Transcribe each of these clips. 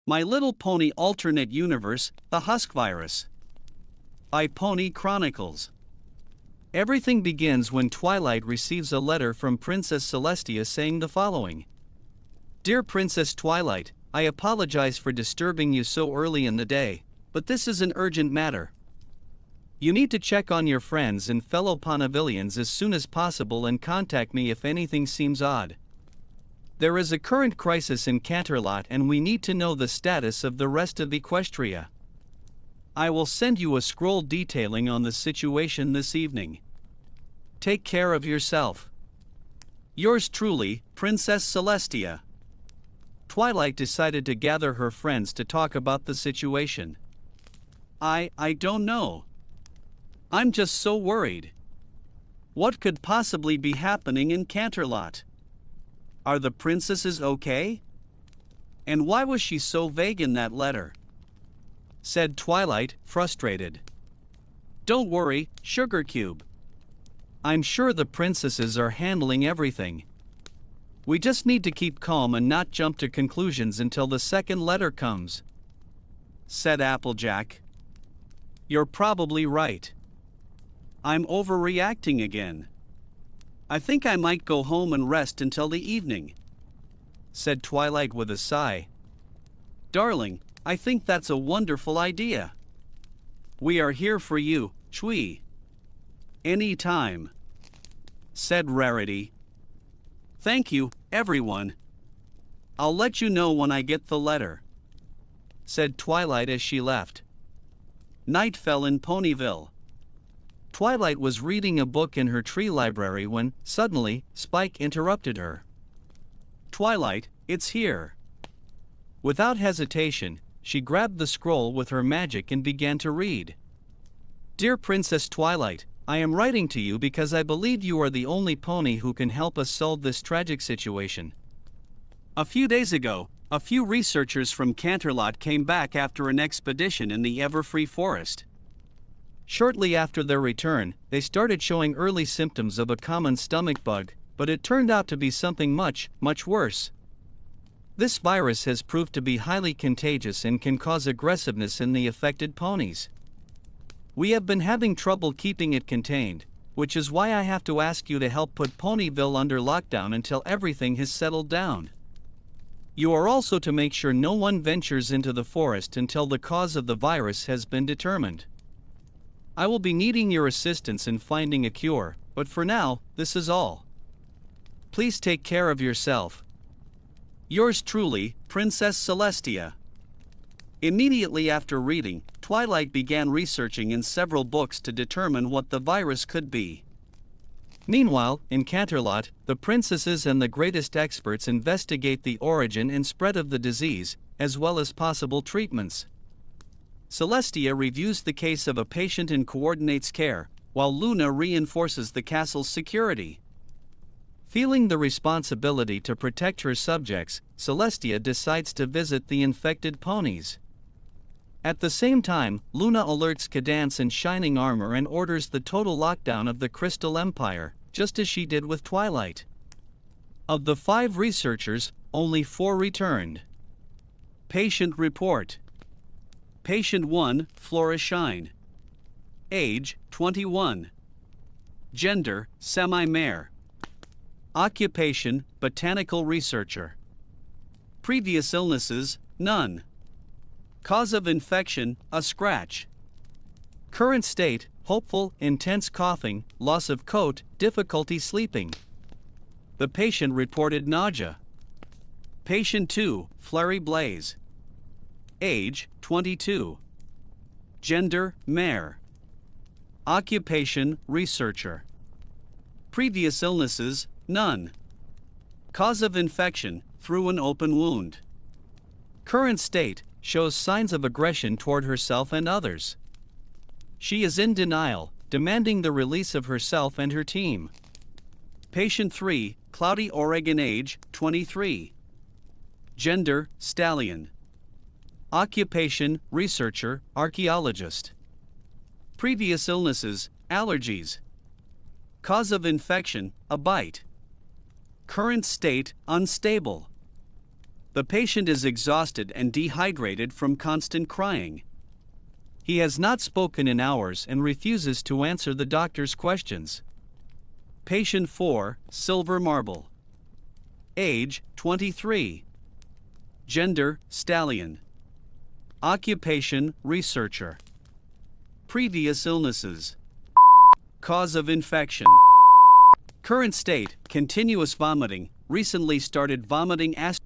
My Little Pony Alternate Universe, The Husk Virus. By Pony Chronicles. Everything begins when Twilight receives a letter from Princess Celestia saying the following. Dear Princess Twilight, I apologize for disturbing you so early in the day, but this is an urgent matter. You need to check on your friends and fellow Ponyvillians as soon as possible and contact me if anything seems odd. There is a current crisis in Canterlot and we need to know the status of the rest of Equestria. I will send you a scroll detailing on the situation this evening. Take care of yourself. Yours truly, Princess Celestia. Twilight decided to gather her friends to talk about the situation. I don't know. I'm just so worried. What could possibly be happening in Canterlot? Are the princesses okay? And why was she so vague in that letter? Said Twilight, frustrated. Don't worry, Sugar Cube. I'm sure the princesses are handling everything. We just need to keep calm and not jump to conclusions until the second letter comes. Said Applejack. You're probably right. I'm overreacting again. I think I might go home and rest until the evening. Said Twilight with a sigh. Darling, I think that's a wonderful idea. We are here for you, Chui. Any time. Said Rarity. Thank you, everyone. I'll let you know when I get the letter. Said Twilight as she left. Night fell in Ponyville. Twilight was reading a book in her tree library when, suddenly, Spike interrupted her. Twilight, it's here. Without hesitation, she grabbed the scroll with her magic and began to read. Dear Princess Twilight, I am writing to you because I believe you are the only pony who can help us solve this tragic situation. A few days ago, a few researchers from Canterlot came back after an expedition in the Everfree Forest. Shortly after their return, they started showing early symptoms of a common stomach bug, but it turned out to be something much worse. This virus has proved to be highly contagious and can cause aggressiveness in the affected ponies. We have been having trouble keeping it contained, which is why I have to ask you to help put Ponyville under lockdown until everything has settled down. You are also to make sure no one ventures into the forest until the cause of the virus has been determined. I will be needing your assistance in finding a cure, but for now, this is all. Please take care of yourself. Yours truly, Princess Celestia. Immediately after reading, Twilight began researching in several books to determine what the virus could be. Meanwhile, in Canterlot, the princesses and the greatest experts investigate the origin and spread of the disease, as well as possible treatments. Celestia reviews the case of a patient and coordinates care, while Luna reinforces the castle's security. Feeling the responsibility to protect her subjects, Celestia decides to visit the infected ponies. At the same time, Luna alerts Cadance in shining armor and orders the total lockdown of the Crystal Empire, just as she did with Twilight. Of the 5 researchers, only 4 returned. Patient report. Patient 1, Florishine. Age, 21. Gender, semi-mare. Occupation, botanical researcher. Previous illnesses, none. Cause of infection, a scratch. Current state, hopeful, intense coughing, loss of coat, difficulty sleeping. The patient reported nausea. Patient 2, Flurry Blaze. Age, 22. Gender, mare. Occupation, researcher. Previous illnesses, none. Cause of infection, through an open wound. Current state, shows signs of aggression toward herself and others. She is in denial, demanding the release of herself and her team. Patient 3, Cloudy Oregon. Age, 23. Gender, stallion. Occupation, researcher, archaeologist. Previous illnesses, allergies. Cause of infection, a bite. Current state, unstable. The patient is exhausted and dehydrated from constant crying. He has not spoken in hours and refuses to answer the doctor's questions. Patient 4, Silver Marble. Age, 23. Gender, Stallion. Occupation, Researcher. Previous illnesses. Cause of infection. Current state, continuous vomiting, recently started vomiting acid.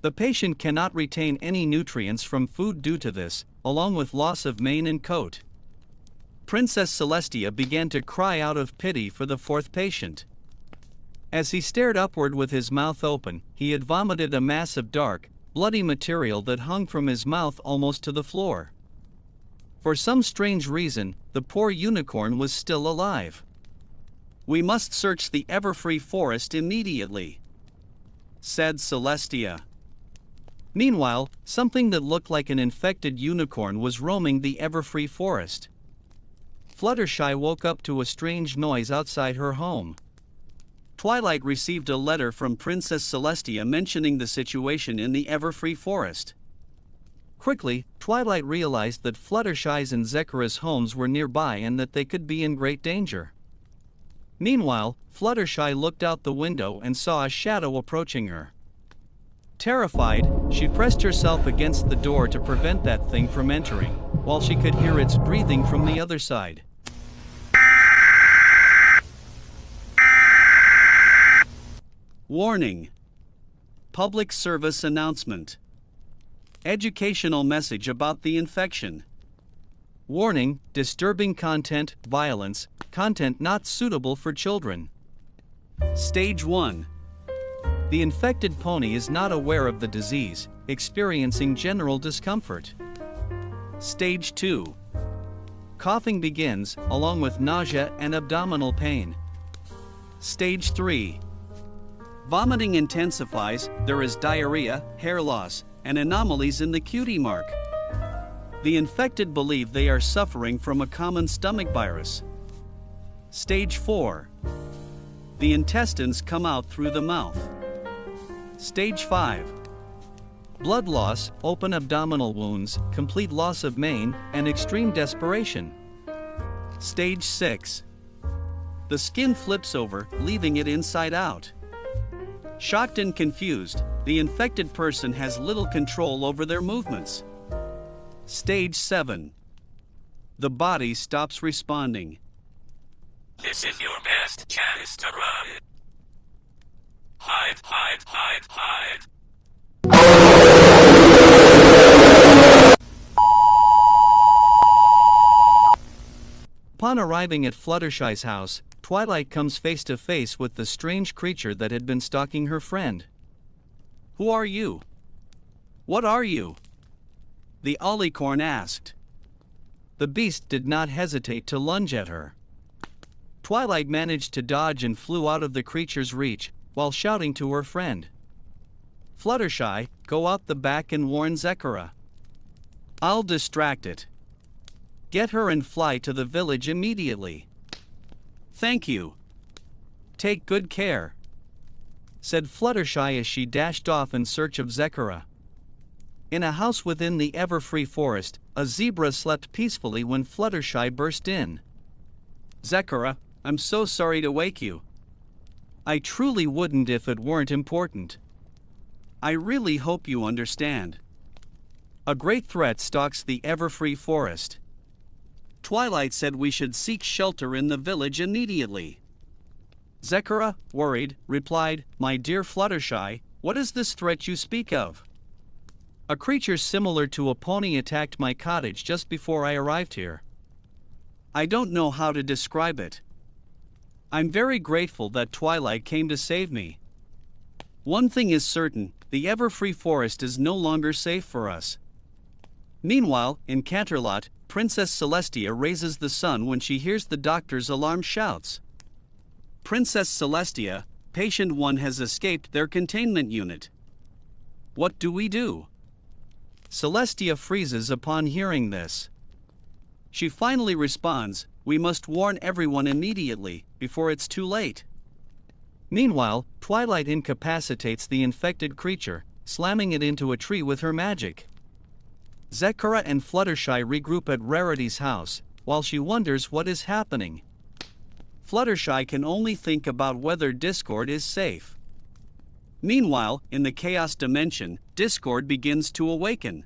The patient cannot retain any nutrients from food due to this, along with loss of mane and coat. Princess Celestia began to cry out of pity for the fourth patient. As he stared upward with his mouth open, he had vomited a mass of dark, bloody material that hung from his mouth almost to the floor. For some strange reason, the poor unicorn was still alive. "We must search the Everfree forest immediately," said Celestia. Meanwhile, something that looked like an infected unicorn was roaming the Everfree forest. Fluttershy woke up to a strange noise outside her home. Twilight received a letter from Princess Celestia mentioning the situation in the Everfree forest. Quickly, Twilight realized that Fluttershy's and Zekara's homes were nearby and that they could be in great danger. Meanwhile, Fluttershy looked out the window and saw a shadow approaching her. Terrified, she pressed herself against the door to prevent that thing from entering, while she could hear its breathing from the other side. Warning. Public service announcement. Educational message about the infection. Warning: disturbing content, violence, content not suitable for children. Stage 1. The infected pony is not aware of the disease, experiencing general discomfort. Stage 2. Coughing begins, along with nausea and abdominal pain. Stage 3. Vomiting intensifies, there is diarrhea, hair loss, and anomalies in the cutie mark. The infected believe they are suffering from a common stomach virus. Stage 4. The intestines come out through the mouth. Stage 5. Blood loss, open abdominal wounds, complete loss of mane, and extreme desperation. Stage 6. The skin flips over, leaving it inside out. Shocked and confused, the infected person has little control over their movements. Stage 7. The body stops responding. This is your best chance to run. Hide, hide, hide, hide. Upon arriving at Fluttershy's house, Twilight comes face to face with the strange creature that had been stalking her friend. "Who are you? What are you?" the Alicorn asked. The beast did not hesitate to lunge at her. Twilight managed to dodge and flew out of the creature's reach, while shouting to her friend. "Fluttershy, go out the back and warn Zekara. I'll distract it. Get her and fly to the village immediately." "Thank you. Take good care," said Fluttershy as she dashed off in search of Zekara. In a house within the Everfree forest, a zebra slept peacefully when Fluttershy burst in. "Zekara, I'm so sorry to wake you. I truly wouldn't if it weren't important. I really hope you understand. A great threat stalks the Everfree forest. Twilight said we should seek shelter in the village immediately." Zekara, worried, replied, "My dear Fluttershy, what is this threat you speak of? A creature similar to a pony attacked my cottage just before I arrived here. I don't know how to describe it. I'm very grateful that Twilight came to save me. One thing is certain, the Everfree forest is no longer safe for us." Meanwhile, in Canterlot, Princess Celestia raises the sun when she hears the doctor's alarmed shouts. "Princess Celestia, patient 1 has escaped their containment unit. What do we do?" Celestia freezes upon hearing this. She finally responds, "We must warn everyone immediately, before it's too late." Meanwhile, Twilight incapacitates the infected creature, slamming it into a tree with her magic. Zekara and Fluttershy regroup at Rarity's house, while she wonders what is happening. Fluttershy can only think about whether Discord is safe. Meanwhile, in the Chaos Dimension, Discord begins to awaken.